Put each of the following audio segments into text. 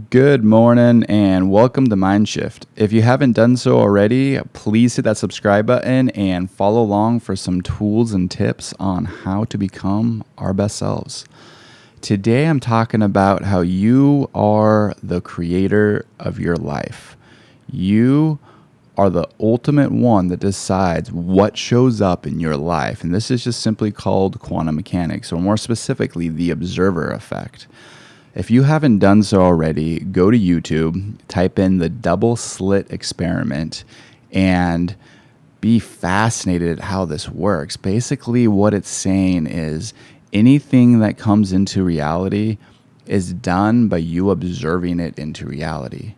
Good morning and welcome to Mindshift. If you haven't done so already, please hit that subscribe button and follow along for some tools and tips on how to become our best selves. Today I'm talking about how you are the creator of your life. You are the ultimate one that decides what shows up in your life. And this is just simply called quantum mechanics, or more specifically, the observer effect. If you haven't done so already, go to YouTube, type in the double slit experiment, and be fascinated at how this works. Basically, what it's saying is anything that comes into reality is done by you observing it into reality.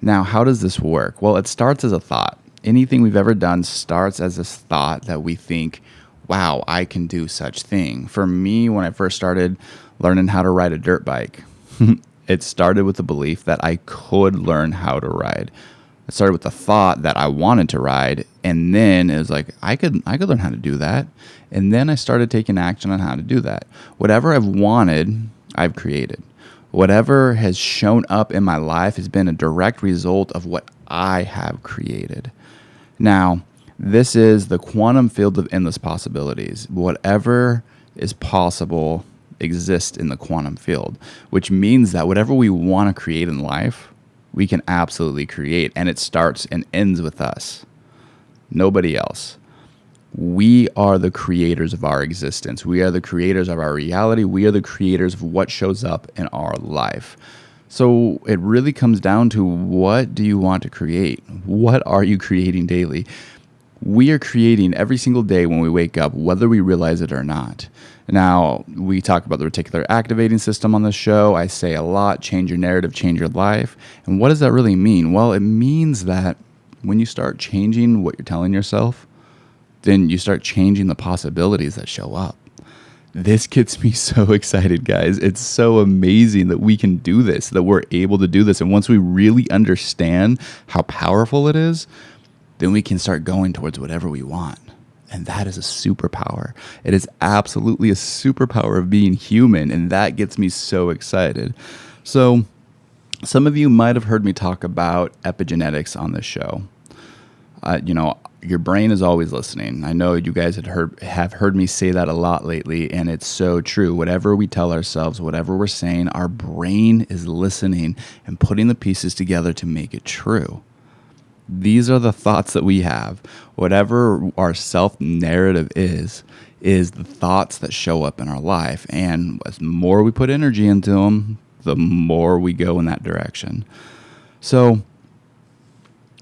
Now, how does this work? Well, it starts as a thought. Anything we've ever done starts as a thought that we think, wow, I can do such thing. For me, when I first started learning how to ride a dirt bike, it started with the belief that I could learn how to ride. It started with the thought that I wanted to ride, and then it was like I could learn how to do that. And then I started taking action on how to do that. Whatever I've wanted, I've created. Whatever has shown up in my life has been a direct result of what I have created. Now, this is the quantum field of endless possibilities. Whatever is possible exists in the quantum field, which means that whatever we want to create in life, we can absolutely create. And it starts and ends with us. Nobody else. We are the creators of our existence. We are the creators of our reality. We are the creators of what shows up in our life. So it really comes down to, what do you want to create? What are you creating daily? We are creating every single day when we wake up, whether we realize it or not. Now, we talk about the reticular activating system on this show. I say a lot, change your narrative, change your life. And what does that really mean? Well, it means that when you start changing what you're telling yourself, then you start changing the possibilities that show up. This gets me so excited, guys. It's so amazing that we can do this, that we're able to do this. And once we really understand how powerful it is, then we can start going towards whatever we want. And that is a superpower. It is absolutely a superpower of being human. And that gets me so excited. So some of you might have heard me talk about epigenetics on this show. Your brain is always listening. I know you guys have heard me say that a lot lately, and it's so true. Whatever we tell ourselves, whatever we're saying, our brain is listening and putting the pieces together to make it true. These are the thoughts that we have. Whatever our self-narrative is the thoughts that show up in our life. And as more we put energy into them, the more we go in that direction. So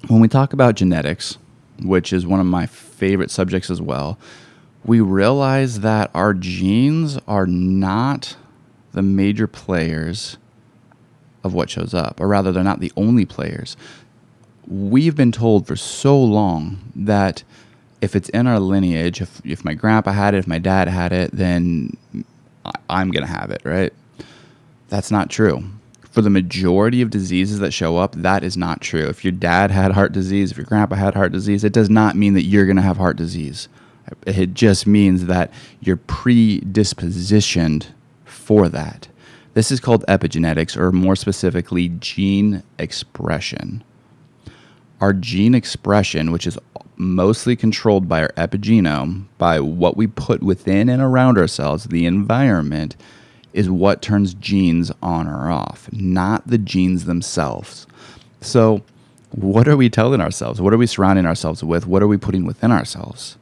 when we talk about genetics, which is one of my favorite subjects as well, we realize that our genes are not the major players of what shows up, or rather, they're not the only players. We've been told for so long that if it's in our lineage, if my grandpa had it, if my dad had it, then I'm going to have it, right? That's not true. For the majority of diseases that show up, that is not true. If your dad had heart disease, if your grandpa had heart disease, it does not mean that you're going to have heart disease. It just means that you're predispositioned for that. This is called epigenetics, or more specifically, gene expression. Our gene expression, which is mostly controlled by our epigenome, by what we put within and around ourselves, the environment, is what turns genes on or off, not the genes themselves. So what are we telling ourselves? What are we surrounding ourselves with? What are we putting within ourselves?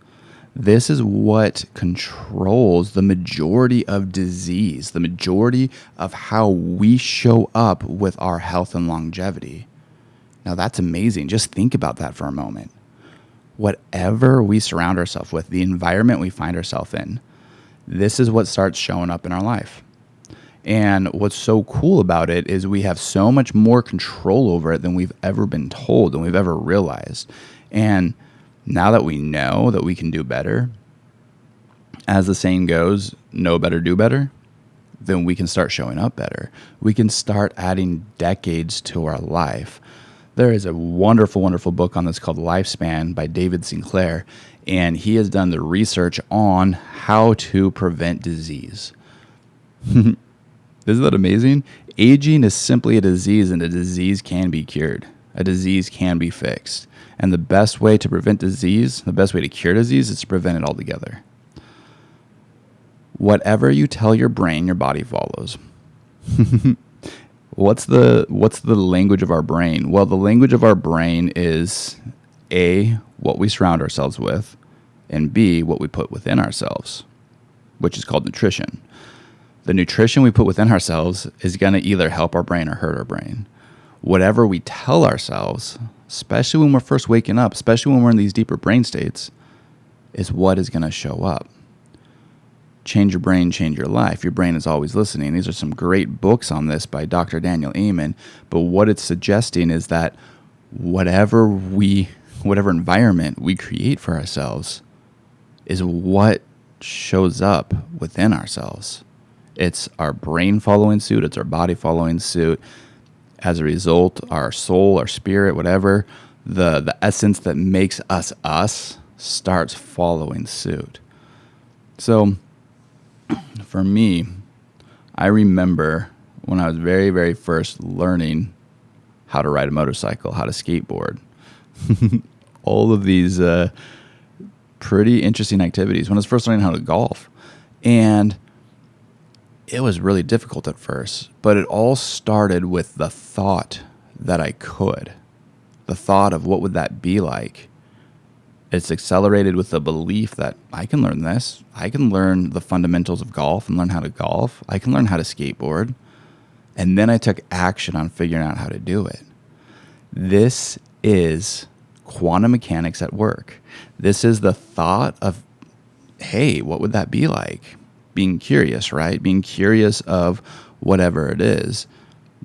This is what controls the majority of disease, the majority of how we show up with our health and longevity. Now that's amazing. Just think about that for a moment. Whatever we surround ourselves with, the environment we find ourselves in, this is what starts showing up in our life. And what's so cool about it is we have so much more control over it than we've ever been told, than we've ever realized. And now that we know that we can do better, as the saying goes, know better, do better, then we can start showing up better. We can start adding decades to our life. There is a wonderful, wonderful book on this called Lifespan by David Sinclair, and he has done the research on how to prevent disease. Isn't that amazing? Aging is simply a disease, and a disease can be cured. A disease can be fixed. And the best way to prevent disease, the best way to cure disease, is to prevent it altogether. Whatever you tell your brain, your body follows. What's the language of our brain? Well, the language of our brain is A, what we surround ourselves with, and B, what we put within ourselves, which is called nutrition. The nutrition we put within ourselves is going to either help our brain or hurt our brain. Whatever we tell ourselves, especially when we're first waking up, especially when we're in these deeper brain states, is what is going to show up. Change your brain, change your life. Your brain is always listening. These are some great books on this by Dr. Daniel Amen. But what it's suggesting is that whatever environment we create for ourselves is what shows up within ourselves. It's our brain following suit. It's our body following suit. As a result, our soul, our spirit, whatever, the essence that makes us us starts following suit. So for me, I remember when I was very, very first learning how to ride a motorcycle, how to skateboard, all of these pretty interesting activities. When I was first learning how to golf, and it was really difficult at first, but it all started with the thought that I could, the thought of what would that be like. It's accelerated with the belief that I can learn this. I can learn the fundamentals of golf and learn how to golf. I can learn how to skateboard. And then I took action on figuring out how to do it. This is quantum mechanics at work. This is the thought of, hey, what would that be like? Being curious, right? Being curious of whatever it is.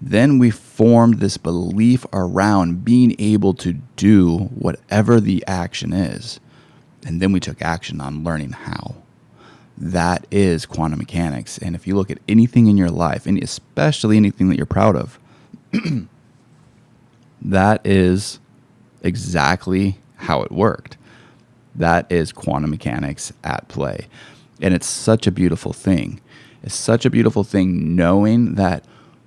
Then we formed this belief around being able to do whatever the action is. And then we took action on learning how. That is quantum mechanics. And if you look at anything in your life, and especially anything that you're proud of, that is exactly how it worked. That is quantum mechanics at play. And it's such a beautiful thing. It's such a beautiful thing knowing that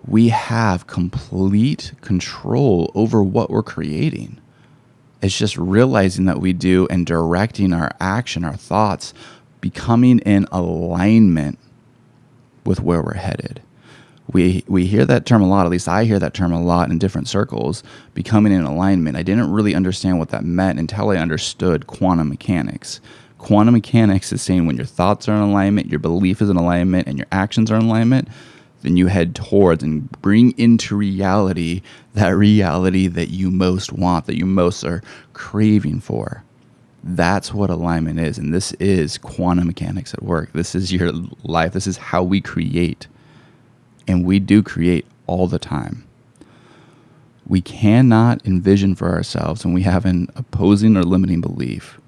we have complete control over what we're creating. It's just realizing that we do and directing our action, our thoughts, becoming in alignment with where we're headed. We hear that term a lot, at least I hear that term a lot in different circles, becoming in alignment. I didn't really understand what that meant until I understood quantum mechanics. Quantum mechanics is saying when your thoughts are in alignment, your belief is in alignment, and your actions are in alignment, then you head towards and bring into reality that you most want, that you most are craving for. That's what alignment is. And this is quantum mechanics at work. This is your life. This is how we create. And we do create all the time. We cannot envision for ourselves when we have an opposing or limiting belief.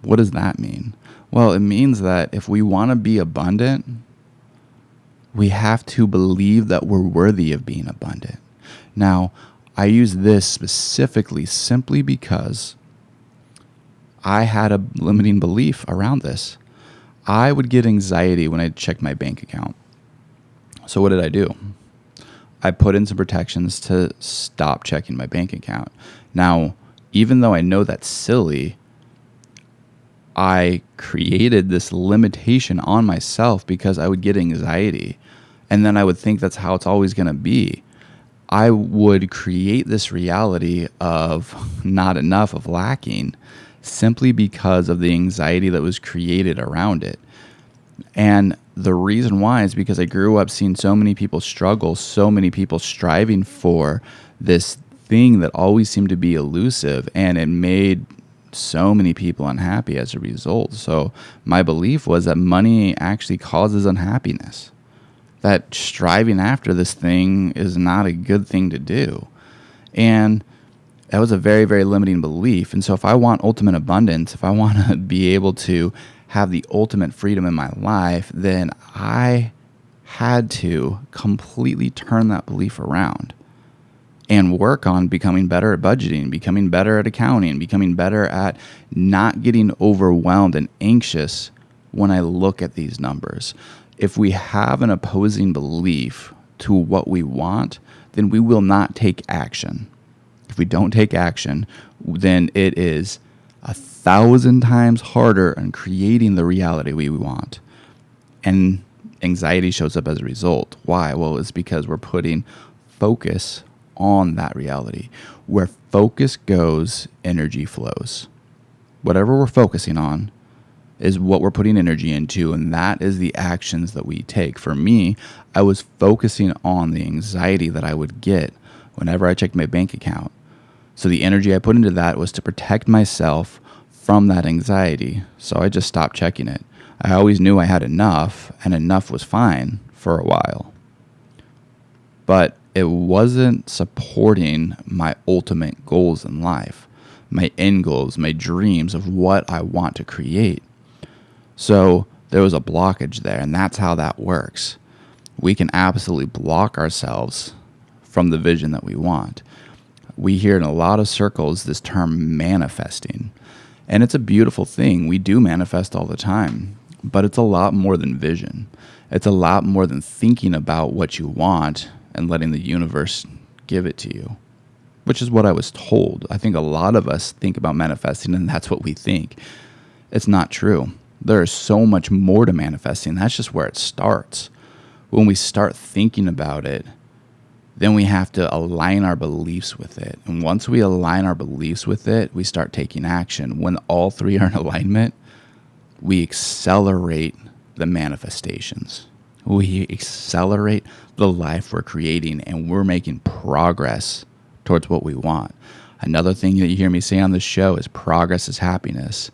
What does that mean? Well, it means that if we want to be abundant, we have to believe that we're worthy of being abundant. Now, I use this specifically simply because I had a limiting belief around this. I would get anxiety when I checked my bank account. So what did I do? I put in some protections to stop checking my bank account. Now, even though I know that's silly, I created this limitation on myself because I would get anxiety. And then I would think that's how it's always going to be. I would create this reality of not enough, of lacking, simply because of the anxiety that was created around it. And the reason why is because I grew up seeing so many people struggle, so many people striving for this thing that always seemed to be elusive, and it made so many people unhappy as a result. So my belief was that money actually causes unhappiness, that striving after this thing is not a good thing to do. And that was a very, very limiting belief. And so if I want ultimate abundance, if I want to be able to have the ultimate freedom in my life, then I had to completely turn that belief around and work on becoming better at budgeting, becoming better at accounting, becoming better at not getting overwhelmed and anxious when I look at these numbers. If we have an opposing belief to what we want, then we will not take action. If we don't take action, then it is 1,000 times harder in creating the reality we want. And anxiety shows up as a result. Why? Well, it's because we're putting focus on that reality. Where focus goes, energy flows. Whatever we're focusing on is what we're putting energy into, and that is the actions that we take. For me, I was focusing on the anxiety that I would get whenever I checked my bank account. So the energy I put into that was to protect myself from that anxiety. So I just stopped checking it. I always knew I had enough, and enough was fine for a while. But it wasn't supporting my ultimate goals in life, my end goals, my dreams of what I want to create. So there was a blockage there, and that's how that works. We can absolutely block ourselves from the vision that we want. We hear in a lot of circles this term manifesting, and it's a beautiful thing. We do manifest all the time, but it's a lot more than vision. It's a lot more than thinking about what you want and letting the universe give it to you, which is what I was told. I think a lot of us think about manifesting, and that's what we think. It's not true. There is so much more to manifesting. That's just where it starts. When we start thinking about it, then we have to align our beliefs with it. And once we align our beliefs with it, we start taking action. When all three are in alignment, we accelerate the manifestations. We accelerate the life we're creating, and we're making progress towards what we want. Another thing that you hear me say on this show is progress is happiness.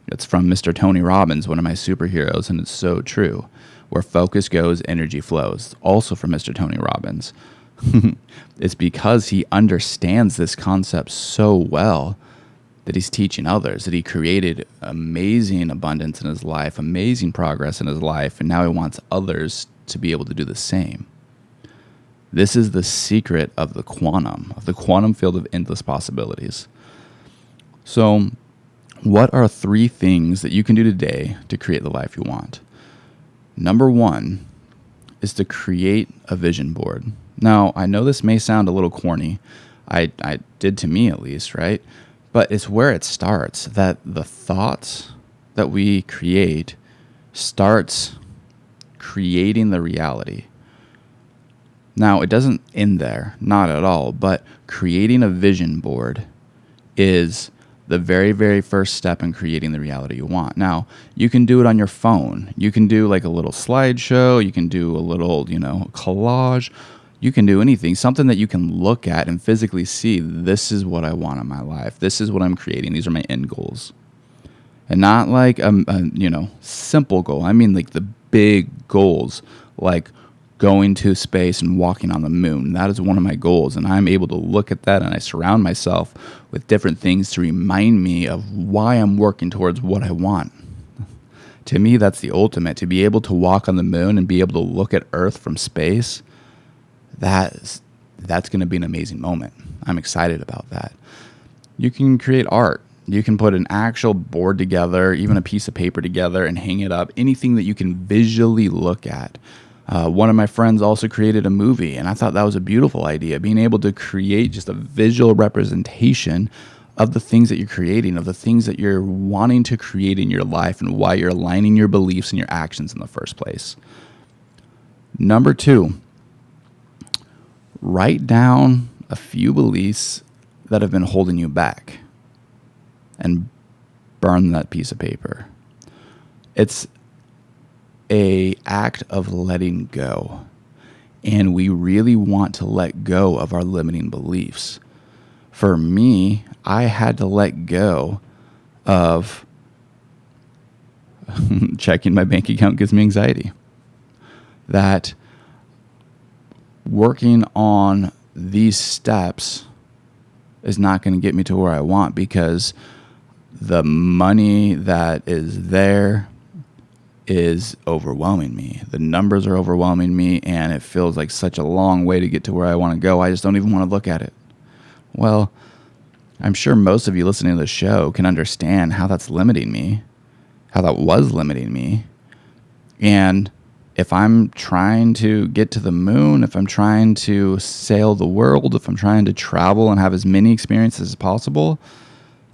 It's from Mr. Tony Robbins, one of my superheroes, and it's so true. Where focus goes, energy flows. Also from Mr. Tony Robbins. It's because he understands this concept so well that he's teaching others, that he created amazing abundance in his life, amazing progress in his life, and now he wants others to be able to do the same. This is the secret of the quantum field of endless possibilities. So, what are 3 things that you can do today to create the life you want? Number 1 is to create a vision board. Now, I know this may sound a little corny. I did to me at least, right? But it's where it starts, that the thoughts that we create starts creating the reality. Now, it doesn't end there, not at all, but creating a vision board is the very, very first step in creating the reality you want. Now, you can do it on your phone. You can do like a little slideshow. You can do a little, collage. You can do anything, something that you can look at and physically see. This is what I want in my life. This is what I'm creating. These are my end goals. And not like a simple goal. I mean like the big goals, like going to space and walking on the moon. That is one of my goals, and I'm able to look at that, and I surround myself with different things to remind me of why I'm working towards what I want. To me, that's the ultimate. To be able to walk on the moon and be able to look at Earth from space, that's going to be an amazing moment. I'm excited about that. You can create art. You can put an actual board together, even a piece of paper together, and hang it up. Anything that you can visually look at. One of my friends also created a movie, and I thought that was a beautiful idea, being able to create just a visual representation of the things that you're creating, of the things that you're wanting to create in your life, and why you're aligning your beliefs and your actions in the first place. Number 2, write down a few beliefs that have been holding you back and burn that piece of paper. It's an act of letting go, and we really want to let go of our limiting beliefs. For me, I had to let go of checking my bank account gives me anxiety. That working on these steps is not going to get me to where I want, because the money that is there is overwhelming me. The numbers are overwhelming me, and it feels like such a long way to get to where I want to go. I just don't even want to look at it. Well, I'm sure most of you listening to the show can understand how that's limiting me, how that was limiting me. And If I'm trying to get to the moon, if I'm trying to sail the world, if I'm trying to travel and have as many experiences as possible,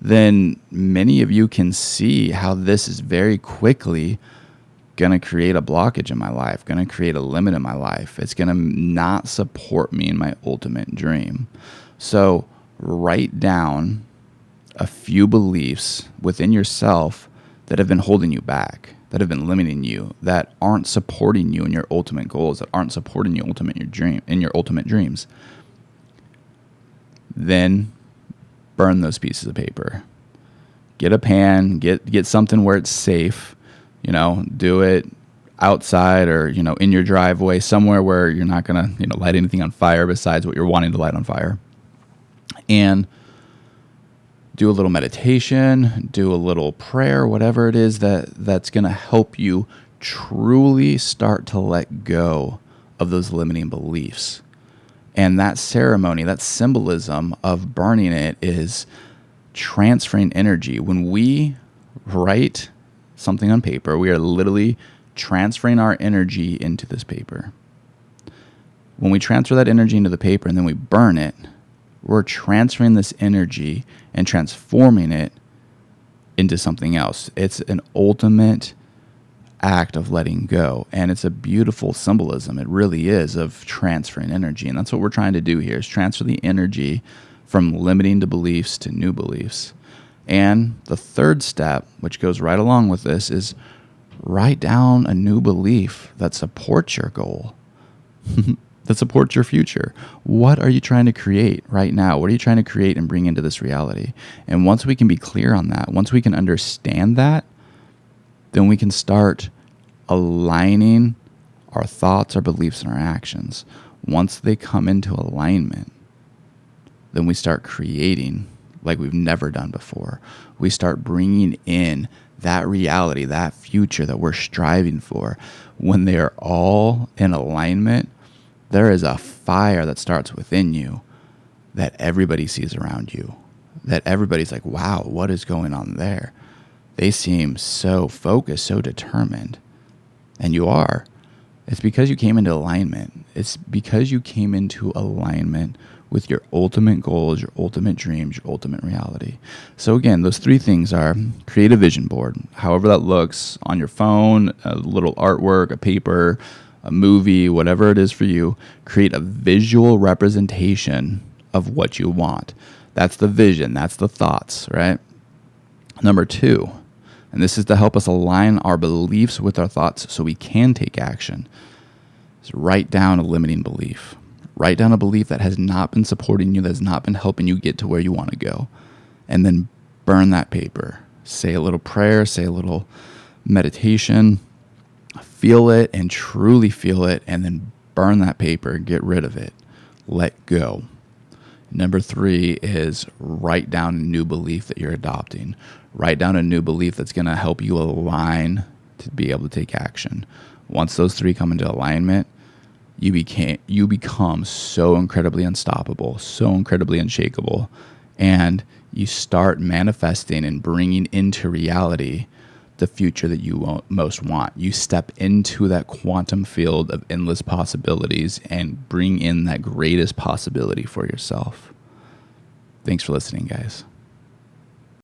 then many of you can see how this is very quickly going to create a blockage in my life, going to create a limit in my life. It's going to not support me in my ultimate dream. So write down a few beliefs within yourself that have been holding you back, that have been limiting you, that aren't supporting you in your ultimate goals, that aren't supporting you in your ultimate dreams. Then burn those pieces of paper. Get a pan, get something where it's safe, do it outside or, in your driveway, somewhere where you're not going to, light anything on fire besides what you're wanting to light on fire. And do a little meditation, do a little prayer, whatever it is that's going to help you truly start to let go of those limiting beliefs. And that ceremony, that symbolism of burning it is transferring energy. When we write something on paper, we are literally transferring our energy into this paper. When we transfer that energy into the paper and then we burn it, we're transferring this energy and transforming it into something else. It's an ultimate act of letting go. And it's a beautiful symbolism. It really is, of transferring energy. And that's what we're trying to do here, is transfer the energy from limiting to beliefs to new beliefs. And the third step, which goes right along with this, is write down a new belief that supports your goal. That supports your future. What are you trying to create right now? What are you trying to create and bring into this reality? And once we can be clear on that, once we can understand that, then we can start aligning our thoughts, our beliefs, and our actions. Once they come into alignment, then we start creating like we've never done before. We start bringing in that reality, that future that we're striving for. When they are all in alignment, there is a fire that starts within you that everybody sees around you, that everybody's like, wow, what is going on there? They seem so focused, so determined. And you are. It's because you came into alignment. It's because you came into alignment with your ultimate goals, your ultimate dreams, your ultimate reality. So again, those three things are: create a vision board, however that looks, on your phone, a little artwork, a paper, a movie, whatever it is for you. Create a visual representation of what you want. That's the vision. That's the thoughts, right? Number 2, and this is to help us align our beliefs with our thoughts so we can take action, is write down a limiting belief. Write down a belief that has not been supporting you, that has not been helping you get to where you want to go. And then burn that paper. Say a little prayer, say a little meditation, feel it and truly feel it, and then burn that paper, get rid of it, let go. Number 3 is write down a new belief that you're adopting. Write down a new belief that's going to help you align to be able to take action. Once those 3 come into alignment, you become so incredibly unstoppable, so incredibly unshakable, and you start manifesting and bringing into reality the future that you most want. You step into that quantum field of endless possibilities and bring in that greatest possibility for yourself. Thanks for listening, guys.